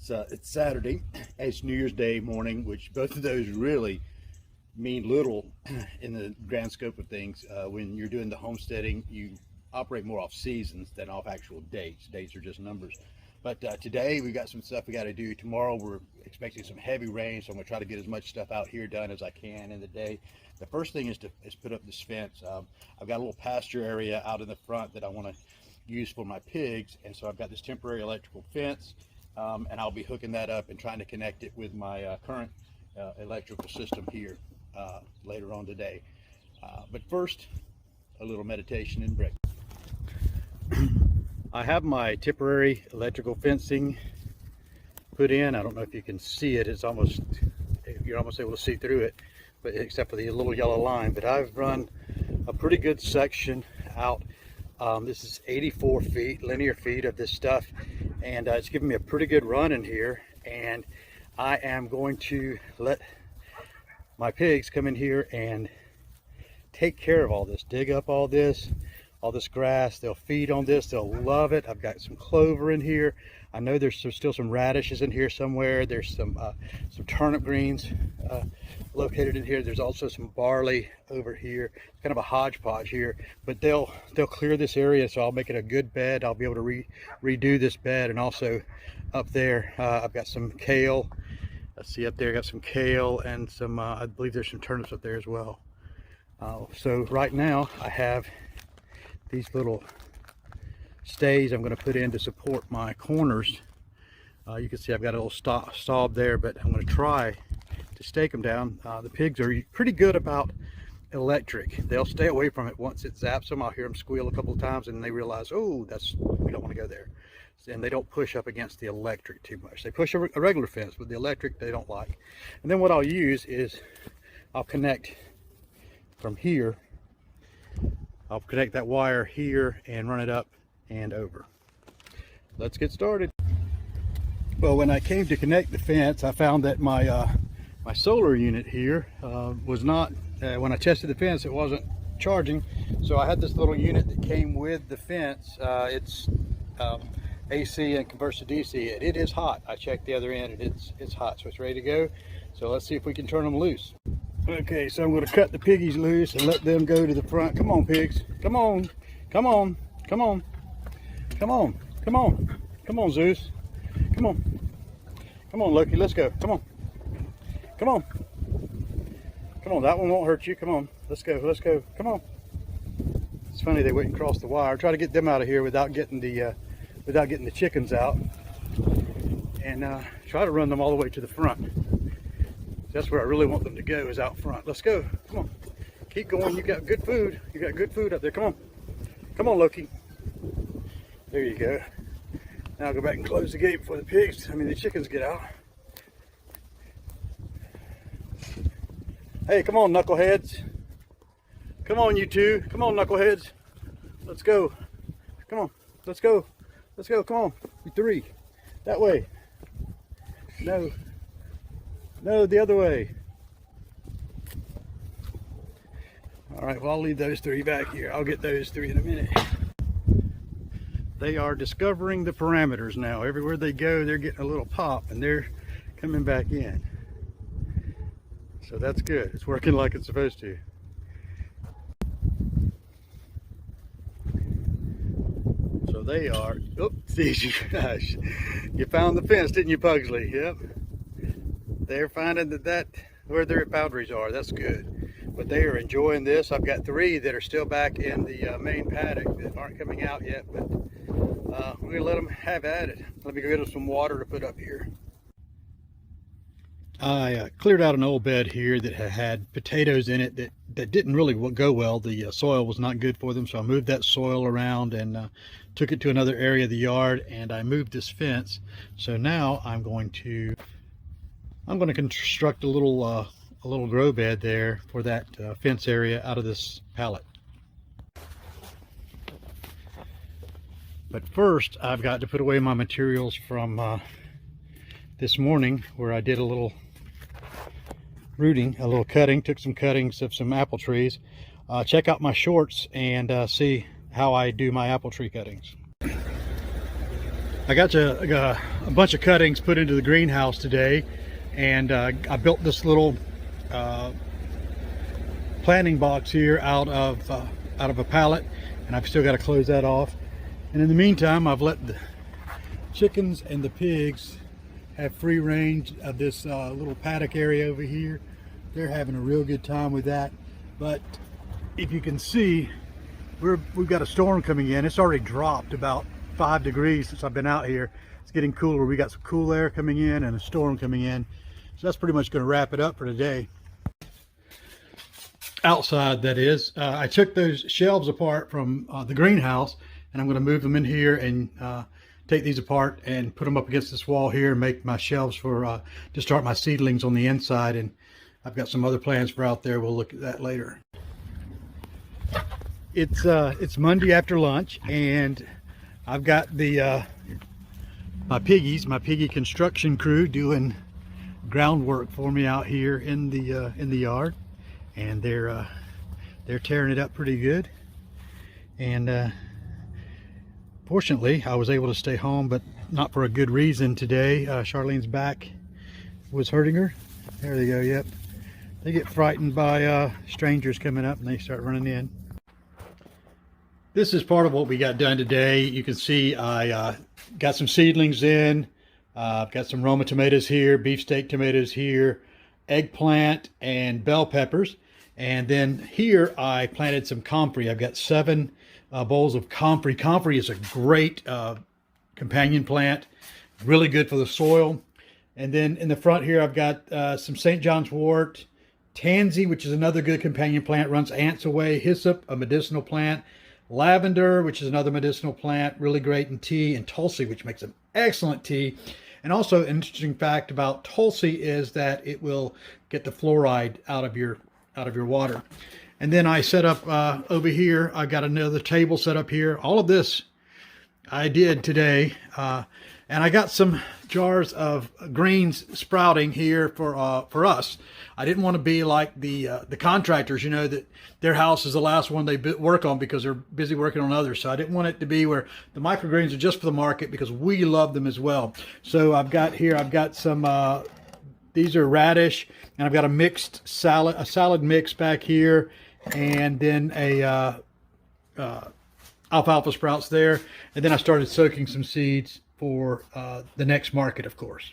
It's Saturday. It's New Year's Day morning, which both of those really mean little in the grand scope of things. When you're doing the homesteading, you operate more off seasons than off actual dates. Dates are just numbers. But today we got some stuff we got to do. Tomorrow we're expecting some heavy rain, so I'm going to try to get as much stuff out here done as I can in the day. The first thing is to put up this fence. I've got a little pasture area out in the front that I want to use for my pigs, and so I've got this temporary electrical fence, and I'll be hooking that up and trying to connect it with my current electrical system here later on today. But first, a little meditation and breakfast. I have my temporary electrical fencing put in. I don't know if you can see it. You're almost able to see through it, but except for the little yellow line. But I've run a pretty good section out. This is 84 feet, linear feet of this stuff, and it's giving me a pretty good run in here. And I am going to let my pigs come in here and take care of all this, dig up all this grass. They'll feed on this. They'll love it. I've got some clover in here. I know there's still some radishes in here somewhere. There's some turnip greens located in here. There's also some barley over here. It's kind of a hodgepodge here, but they'll clear this area, so I'll make it a good bed. I'll be able to redo this bed. And also up there, I've got some kale. Let's see, up there I got some kale and some I believe there's some turnips up there as well. So right now I have these little stays I'm going to put in to support my corners. You can see I've got a little stop there, but I'm going to try to stake them down. The pigs are pretty good about electric. They'll stay away from it once it zaps them. I'll hear them squeal a couple of times and they realize, oh, we don't want to go there. And they don't push up against the electric too much. They push a regular fence, but the electric they don't like. And then what I'll use is I'll connect from here. I'll connect that wire here and run it up and over. Let's get started. Well, when I came to connect the fence, I found that my my solar unit here was not, when I tested the fence, it wasn't charging. So I had this little unit that came with the fence. It's AC and converts to DC, and it is hot. I checked the other end and it's hot, so it's ready to go. So let's see if we can turn them loose. Okay, so I'm going to cut the piggies loose and let them go to the front. Come on, pigs. Come on. Come on. Come on. Come on. Come on. Come on, Zeus. Come on. Come on, Loki. Let's go. Come on. Come on. Come on. That one won't hurt you. Come on. Let's go. Let's go. Come on. It's funny they wouldn't cross the wire. Try to get them out of here without getting the chickens out, and try to run them all the way to the front. That's where I really want them to go, is out front. Let's go. Come on. Keep going. You got good food. You got good food up there. Come on. Come on, Loki. There you go. Now I'll go back and close the gate before the chickens get out. Hey, come on, knuckleheads. Come on, you two. Come on, knuckleheads. Let's go. Come on. Let's go. Let's go. Come on. You three. That way. No. No, the other way. All right, well, I'll leave those three back here. I'll get those three in a minute. They are discovering the parameters now. Everywhere they go, they're getting a little pop, and they're coming back in. So that's good. It's working like it's supposed to. So they are, oh, see, gosh, you found the fence, didn't you, Pugsley? Yep. They're finding that where their boundaries are. That's good. But they are enjoying this. I've got three that are still back in the main paddock that aren't coming out yet, but we're going to let them have at it. Let me go get them some water to put up here. I cleared out an old bed here that had potatoes in it that didn't really go well. The soil was not good for them, so I moved that soil around and took it to another area of the yard, and I moved this fence. So now I'm going to construct a little grow bed there for that fence area out of this pallet. But first, I've got to put away my materials from this morning, where I did a little rooting, a little cutting, took some cuttings of some apple trees. Check out my shorts and see how I do my apple tree cuttings. I got a bunch of cuttings put into the greenhouse today, and I built this little planting box here out of a pallet, and I've still got to close that off. And in the meantime, I've let the chickens and the pigs have free range of this little paddock area over here. They're having a real good time with that. But if you can see, we've got a storm coming in. It's already dropped about 5 degrees since I've been out here. It's getting cooler. We got some cool air coming in and a storm coming in. So that's pretty much going to wrap it up for today. Outside, that is. I took those shelves apart from the greenhouse, and I'm going to move them in here and take these apart and put them up against this wall here and make my shelves for to start my seedlings on the inside. And I've got some other plans for out there. We'll look at that later. It's Monday after lunch, and I've got the my piggy construction crew doing groundwork for me out here in the yard, and they're tearing it up pretty good. And fortunately, I was able to stay home, but not for a good reason today. Charlene's back was hurting her. There they go. Yep, they get frightened by strangers coming up, and they start running in. This is part of what we got done today. You can see I got some seedlings in. I've got some Roma tomatoes here, beefsteak tomatoes here, eggplant and bell peppers. And then here I planted some comfrey. I've got 7 bowls of comfrey. Comfrey is a great companion plant, really good for the soil. And then in the front here I've got some St. John's wort, tansy, which is another good companion plant, runs ants away, hyssop, a medicinal plant, lavender, which is another medicinal plant, really great in tea, and tulsi, which makes an excellent tea. And also an interesting fact about tulsi is that it will get the fluoride out of your water. And then I set up over here, I got another table set up here. All of this I did today, and I got some jars of greens sprouting here for us. I didn't want to be like the contractors, you know, that their house is the last one they work on because they're busy working on others. So I didn't want it to be where the microgreens are just for the market, because we love them as well. So I've got some these are radish, and I've got a salad mix back here, and then a alfalfa sprouts there. And then I started soaking some seeds for the next market, of course.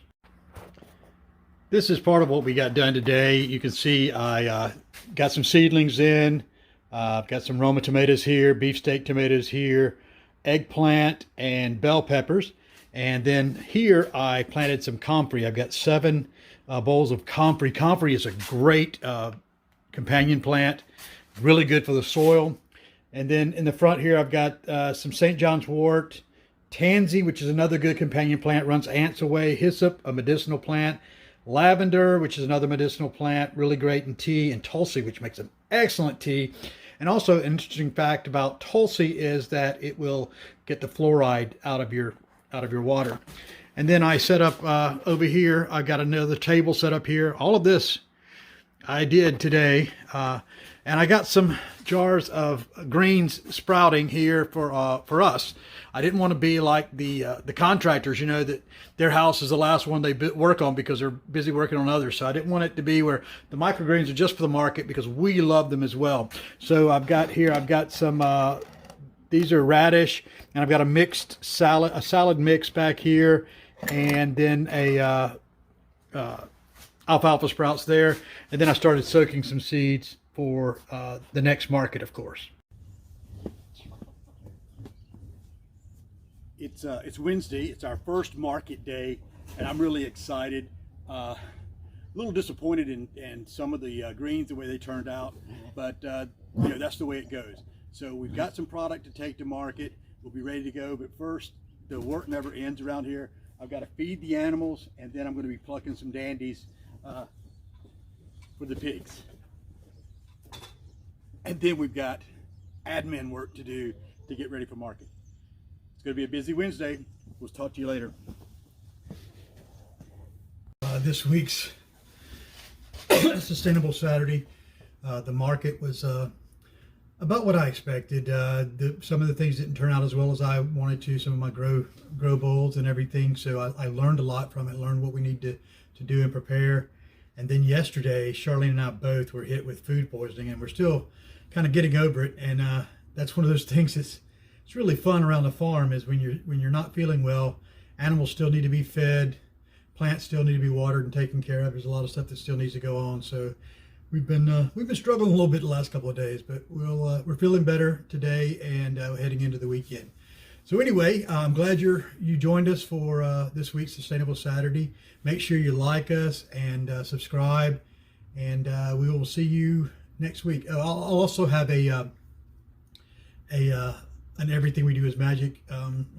This is part of what we got done today. You can see I got some seedlings in. I've got some Roma tomatoes here, beefsteak tomatoes here, eggplant and bell peppers. And then here I planted some comfrey. I've got 7 bowls of comfrey. Comfrey is a great companion plant, really good for the soil. And then in the front here I've got some St. John's wort, tansy, which is another good companion plant, runs ants away, hyssop, a medicinal plant, lavender, which is another medicinal plant, really great in tea, and tulsi, which makes an excellent tea. And also an interesting fact about tulsi is that it will get the fluoride out of your water. And then I set up over here, I got another table set up here. All of this I did today, and I got some jars of greens sprouting here for us. I didn't want to be like the contractors, you know, that their house is the last one they work on because they're busy working on others. So I didn't want it to be where the microgreens are just for the market, because we love them as well. So I've got some these are radish, and I've got a salad mix back here, and then a alfalfa sprouts there. And then I started soaking some seeds for the next market, of course. It's Wednesday. It's our first market day, and I'm really excited. A little disappointed in some of the greens, the way they turned out, but you know, that's the way it goes. So we've got some product to take to market. We'll be ready to go, but first, the work never ends around here. I've got to feed the animals, and then I'm going to be plucking some dandies for the pigs. And then we've got admin work to do to get ready for market. It's going to be a busy Wednesday. We'll talk to you later. This week's Sustainable Saturday, the market was About what I expected. Some of the things didn't turn out as well as I wanted to. Some of my grow bowls and everything. So I learned a lot from it. Learned what we need to do and prepare. And then yesterday, Charlene and I both were hit with food poisoning, and we're still kind of getting over it. And that's one of those things that's it's really fun around the farm is when you're not feeling well, animals still need to be fed, plants still need to be watered and taken care of. There's a lot of stuff that still needs to go on. So we've been struggling a little bit the last couple of days, but we're feeling better today and heading into the weekend. So anyway, I'm glad you joined us for this week's Sustainable Saturday. Make sure you like us and subscribe, and we will see you next week. I'll also have an Everything We Do Is Magic.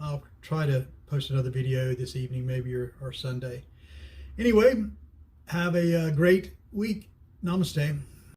I'll try to post another video this evening, maybe or Sunday. Anyway, have a great week. Namaste.